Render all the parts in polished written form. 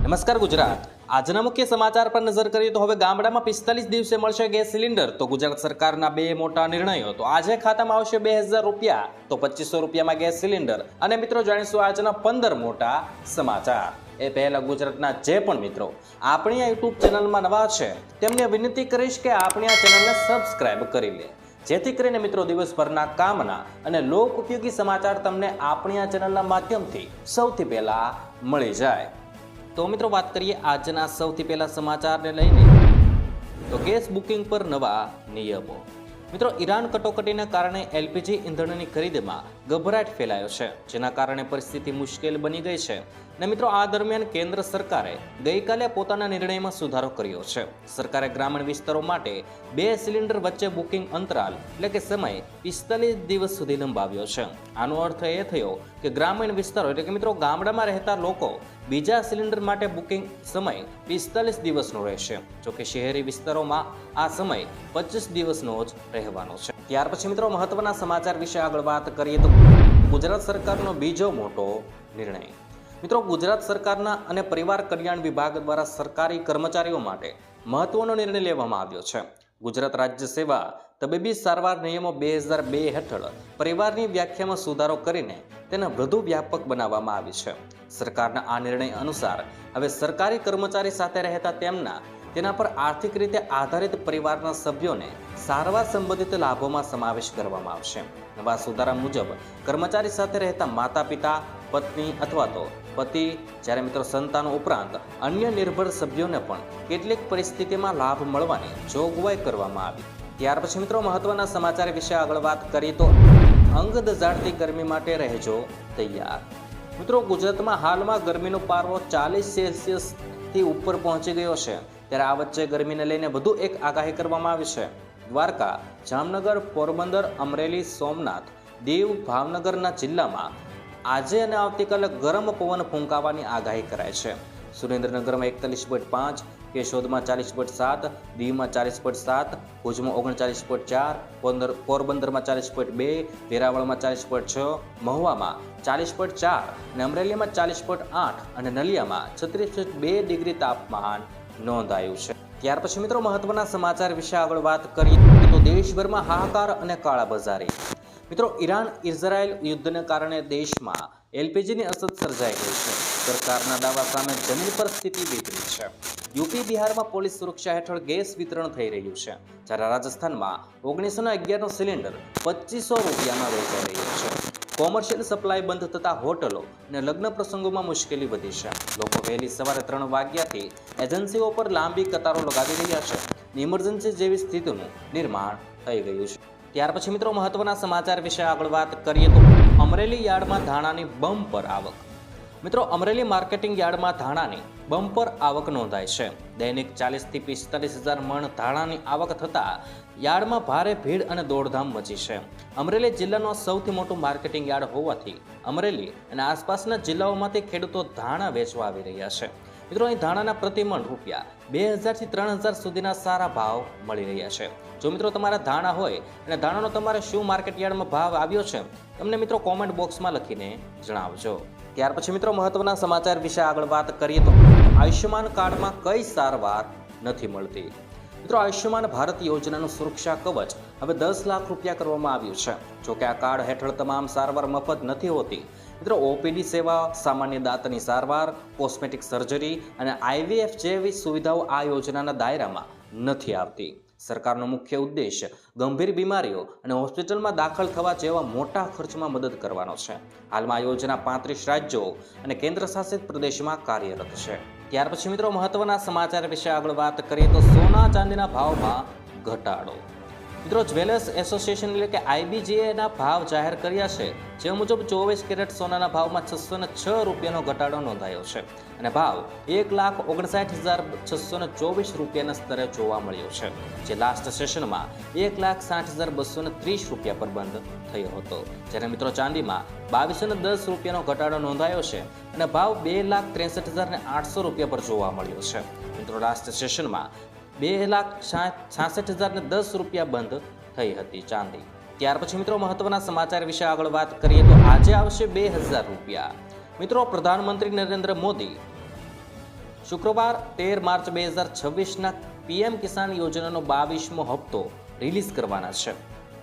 નમસ્કાર ગુજરાત. આજના મુખ્ય સમાચાર પર નજર કરીએ તો હવે ગામડામાં 45 દિવસે મળશે ગેસ સિલિન્ડર. તો ગુજરાત સરકારના બે મોટા નિર્ણયો. તો આજે ખાતામાં આવશે 2000 રૂપિયા, તો 2500 રૂપિયામાં ગેસ સિલિન્ડર. અને મિત્રો જાણીશું આજના 15 મોટા સમાચાર. એ પહેલા ગુજરાતના જે પણ મિત્રો આપણી આ યુટ્યુબ ચેનલમાં નવા છે તેમને વિનંતી કરીશ કે આપણી આ ચેનલને સબસ્ક્રાઇબ કરી લે, જેથી કરીને મિત્રો દિવસભરના કામના અને લોક ઉપયોગી સમાચાર તમને આપણી આ ચેનલના માધ્યમથી સૌથી પહેલા મળી જાય. તો મિત્રો વાત કરીએ આજના સૌથી પહેલા સમાચારને લઈને. તો ગેસ બુકિંગ પર નવા નિયમો. મિત્રો ઈરાન કટોકટીના કારણે એલપીજી ઇંધણની ખરીદમાં ગભરાટ ફેલાયો છે, જેના કારણે પરિસ્થિતિ મુશ્કેલ બની ગઈ છે. અને મિત્રો આ દરમિયાન કેન્દ્ર સરકારે ગઈકાલે પોતાના નિર્ણયમાં સુધારો કર્યો છે. સરકારે ગ્રામીણ વિસ્તારો માટે 2 સિલિન્ડર વચ્ચે બુકિંગ અંતરાલ એટલે કે સમય 45 દિવસ સુધી લંબાવ્યો છે. આનો અર્થ એ થયો કે ગ્રામીણ વિસ્તારો એટલે કે મિત્રો ગામડામાં રહેતા લોકો બીજા સિલિન્ડર માટે બુકિંગ સમય 45 દિવસનો રહેશે. જોકે શહેરી વિસ્તારોમાં આ સમય 25 દિવસનો જ રહેવાનો છે. ત્યાર પછી મિત્રો મહત્વના સમાચાર વિશે આગળ વાત કરીએ તો ગુજરાત સરકારનો બીજો મોટો નિર્ણય. મિત્રો ગુજરાત સરકારના અને પરિવાર કલ્યાણ વિભાગ દ્વારા સરકારી કર્મચારીઓ માટે મહત્વનો નિર્ણય લેવામાં આવ્યો છે. ગુજરાત રાજ્ય સેવા તબીબી સારવાર નિયમો 2002 હેઠળ પરિવારની વ્યાખ્યામાં સુધારો કરીને તેને વધુ વ્યાપક બનાવવામાં આવી છે. સરકારના આ નિર્ણય અનુસાર હવે સરકારી કર્મચારી સાથે રહેતા તેના પર આર્થિક રીતે આધારિત પરિવારના સભ્યોને સારવાર સંબંધિત લાભોમાં સમાવેશ કરવામાં આવશે. નવા સુધારા મુજબ કર્મચારી સાથે રહેતા માતા પિતા, પત્ની અથવા તો પતિ, જ્યારે મિત્રો સંતાનો ઉપરાંત અન્ય નિર્ભર સભ્યોને પણ કેટલીક પરિસ્થિતિમાં લાભ મળવાની જોગવાઈ કરવામાં આવી. ત્યાર પછી મિત્રો મહત્વના સમાચાર વિશે આગળ વાત કરીએ તો અંગ દઝાડતી ગરમી માટે રહેજો તૈયાર. મિત્રો ગુજરાતમાં હાલમાં ગરમીનો પારો 40 સેલ્સિયસથી ઉપર પહોંચી ગયો છે. ત્યારે આ વચ્ચે ગરમીને લઈને વધુ એક આગાહી કરવામાં આવી છે. દ્વારકા, જામનગર, પોરબંદર, અમરેલી, સોમનાથ, દીવ, ભાવનગરના જિલ્લામાં આજે અને આવતીકાલે ગરમ પવન ફૂંકાવાની આગાહી કરાઈ છે. સુરેન્દ્રનગરમાં 41.5, કેશોદમાં 40.7, દીવમાં 40.7, ભુજમાં 39.4, પોરબંદરમાં 40.2, વેરાવળમાં 40.6, મહુવામાં 40.4 અને અમરેલીમાં 40.8 અને નલિયામાં 36.2 ડિગ્રી તાપમાન નોંધાયું છે. ત્યાર પછી મિત્રો મહત્વના સમાચાર વિશે આગળ વાત કરીએ તો દેશભરમાં હાહાકાર અને કાળાબજારી. મિત્રો ઈરાન ઇઝરાયલ યુદ્ધને કારણે દેશમાં એલપીજીની અછત સર્જાઈ ગઈ છે. સરકારના દાવા સામે જમીન પર સ્થિતિ વિપરીત છે. યુપી, બિહારમાં પોલીસ સુરક્ષા હેઠળ ગેસ વિતરણ થઈ રહ્યું છે, જ્યારે રાજસ્થાનમાં 1911નો સિલિન્ડર 2500 રૂપિયામાં વેચાઈ રહ્યો છે. કોમર્શિયલ સપ્લાય બંધ થતાં હોટલો અને લગ્ન પ્રસંગોમાં મુશ્કેલી વધી છે. લોકો વહેલી સવારે 3 વાગ્યાથી એજન્સીઓ પર લાંબી કતારો લગાવી રહ્યા છે. ઇમરજન્સી જેવી સ્થિતિનું નિર્માણ થઈ ગયું છે. ત્યાર પછી મિત્રો મહત્વના સમાચાર વિશે આગળ વાત કરીએ તો અમરેલી યાર્ડમાં ધાણાની બમ્પર આવક. મિત્રો અમરેલી માર્કેટિંગ યાર્ડમાં ધાણાની બમ્પર આવક નોંધાય છે. દૈનિક 40 થી 45 હજાર મણ ધાણાની આવક થતાં યાર્ડમાં ભારે ભીડ અને દોડધામ મચી છે. અમરેલી જિલ્લાનો સૌથી મોટું માર્કેટિંગ યાર્ડ હોવાથી અમરેલી અને આસપાસના જિલ્લાઓમાંથી ખેડૂતો ધાણા વેચવા આવી રહ્યા છે. મિત્રો અહીં ધાણાના પ્રતિમણ રૂપિયા 2000 થી 3000 સુધીના સારા ભાવ મળી રહ્યા છે. જો મિત્રો તમારા ધાણા હોય અને ધાણાનો તમારે શું માર્કેટ યાર્ડમાં ભાવ આવ્યો છે તમને મિત્રો કોમેન્ટ બોક્સમાં લખીને જણાવજો. ત્યાર પછી મિત્રો મહત્વના સમાચાર વિશે આગળ વાત કરીએ તો આયુષ્યમાન કાર્ડમાં કઈ સારવાર નથી મળતી. મિત્રો આયુષ્યમાન ભારત યોજનાનું સુરક્ષા કવચ હવે 10 લાખ રૂપિયા કરવામાં આવ્યું છે. જોકે આ કાર્ડ હેઠળ તમામ સારવાર મફત નથી હોતી. મિત્રો ઓપીડી સેવા, સામાન્ય દાંતની સારવાર, કોસ્મેટિક સર્જરી અને આઈવીએફ જેવી સુવિધાઓ આ યોજનાના દાયરામાં નથી આવતી. સરકારનો મુખ્ય ઉદ્દેશ ગંભીર બીમારીઓ અને હોસ્પિટલમાં દાખલ થવા જેવા મોટા ખર્ચમાં મદદ કરવાનો છે. હાલમાં આ યોજના 35 રાજ્યો અને કેન્દ્ર શાસિત પ્રદેશમાં કાર્યરત છે. ત્યાર પછી મિત્રો મહત્વના સમાચાર વિશે આગળ વાત કરીએ તો સોના ચાંદીના ભાવમાં ઘટાડો. મિત્રો જ્વેલર્સ એસોસિએશન એટલે કે આઈબીજીએના ભાવ જાહેર કર્યા છે. જે મુજબ 24 કેરેટ સોનાના ભાવમાં 606 રૂપિયાનો ઘટાડો નોંધાયો છે અને ભાવ 1,59,624 રૂપિયાના સ્તરે જોવા મળ્યો છે, જે લાસ્ટ સેશનમાં 1,60,230 રૂપિયા પર બંધ થયો હતો. જ્યારે મિત્રો ચાંદીમાં 2210 રૂપિયાનો ઘટાડો નોંધાયો છે અને ભાવ 2,63,800 રૂપિયા પર જોવા મળ્યો છે. મિત્રો લાસ્ટ સેશનમાં 2,66,010 રૂપિયા બંધ થઈ હતી ચાંદી. ત્યાર પછી મિત્રો મહત્વના સમાચાર વિશે આગળ વાત કરીએ તો આજે આવશે 2000 રૂપિયા. મિત્રો પ્રધાનમંત્રી નરેન્દ્ર મોદી શુક્રવાર 13 માર્ચ 2026ના પીએમ કિસાન યોજનાનો 22મો હપ્તો રિલીઝ કરવાના છે.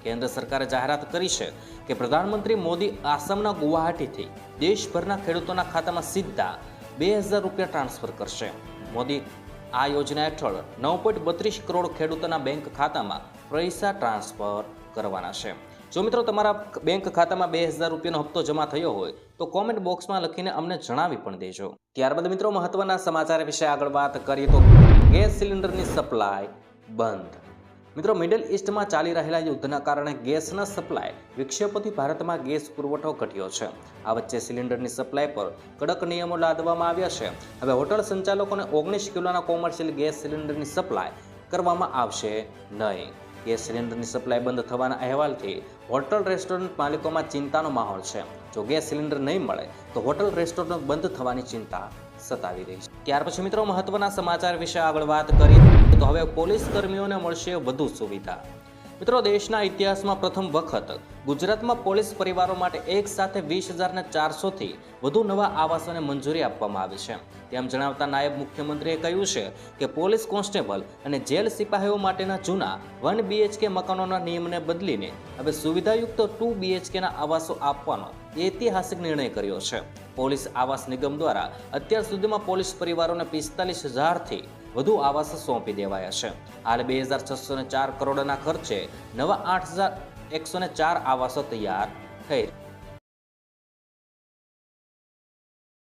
કેન્દ્ર સરકારે જાહેરાત કરી છે કે પ્રધાનમંત્રી મોદી આસામના ગુવાહાટીથી દેશભરના ખેડૂતોના ખાતામાં સીધા 2000 રૂપિયા ટ્રાન્સફર કરશે. મોદી આ યોજના હેઠળ 9.32 કરોડ ખેડૂતોના બેંક ખાતામાં પૈસા ટ્રાન્સફર કરવાના છે. જો મિત્રો તમારા બેંક ખાતામાં 2000 રૂપિયાનો હપ્તો જમા થયો હોય તો કોમેન્ટ બોક્સમાં લખીને અમને જણાવી પણ દેજો. ત્યારબાદ મિત્રો મહત્વના સમાચાર વિશે આગળ વાત કરીએ તો ગેસ સિલિન્ડરની સપ્લાય બંધ. મિત્રો મિડલ ઈસ્ટમાં ચાલી રહેલા યુદ્ધના કારણે ગેસના સપ્લાય વિક્ષેપોથી ભારતમાં ગેસ પુરવઠો ઘટ્યો છે. આ વચ્ચે સિલિન્ડરની સપ્લાય પર કડક નિયમો લાદવામાં આવ્યા છે. હવે હોટલ સંચાલકોને 19 કિલોના કોમર્શિયલ ગેસ સિલિન્ડરની સપ્લાય કરવામાં આવશે નહીં. ગેસ સિલિન્ડરની સપ્લાય બંધ થવાના અહેવાલથી હોટલ રેસ્ટોરન્ટ માલિકોમાં ચિંતાનો માહોલ છે. જો ગેસ સિલિન્ડર નહીં મળે તો હોટલ રેસ્ટોરન્ટ બંધ થવાની ચિંતા સતાવી રહી છે. ત્યાર પછી મિત્રો મહત્વના સમાચાર વિશે આગળ વાત કરીએ તો હવે પોલીસ કર્મીઓને મળશે વધુ સુવિધા. મિત્રો દેશના ઇતિહાસમાં પ્રથમ વખત ગુજરાતમાં પોલીસ પરિવારો માટે એક સાથે 20,400થી વધુ નવા આવાસોને મંજૂરી આપવામાં આવી છે. તેમ જણાવતા નાયબ મુખ્યમંત્રીએ કહ્યું છે કે પોલીસ કોન્સ્ટેબલ અને જેલ સિપાહીઓ માટેના જૂના 1 BHK મકાનોના નિયમને બદલીને હવે સુવિધાયુક્ત 2 BHKના આવાસો આપવાનો ઐતિહાસિક નિર્ણય કર્યો છે. પોલીસ આવાસ નિગમ દ્વારા અત્યાર સુધીમાં પોલીસ પરિવારોને 45,000થી વધુ આવાસ સોંપી દેવાયા છે. હાલ 2,604 કરોડના ખર્ચે નવા 8,104 આવાસો તૈયાર થઈ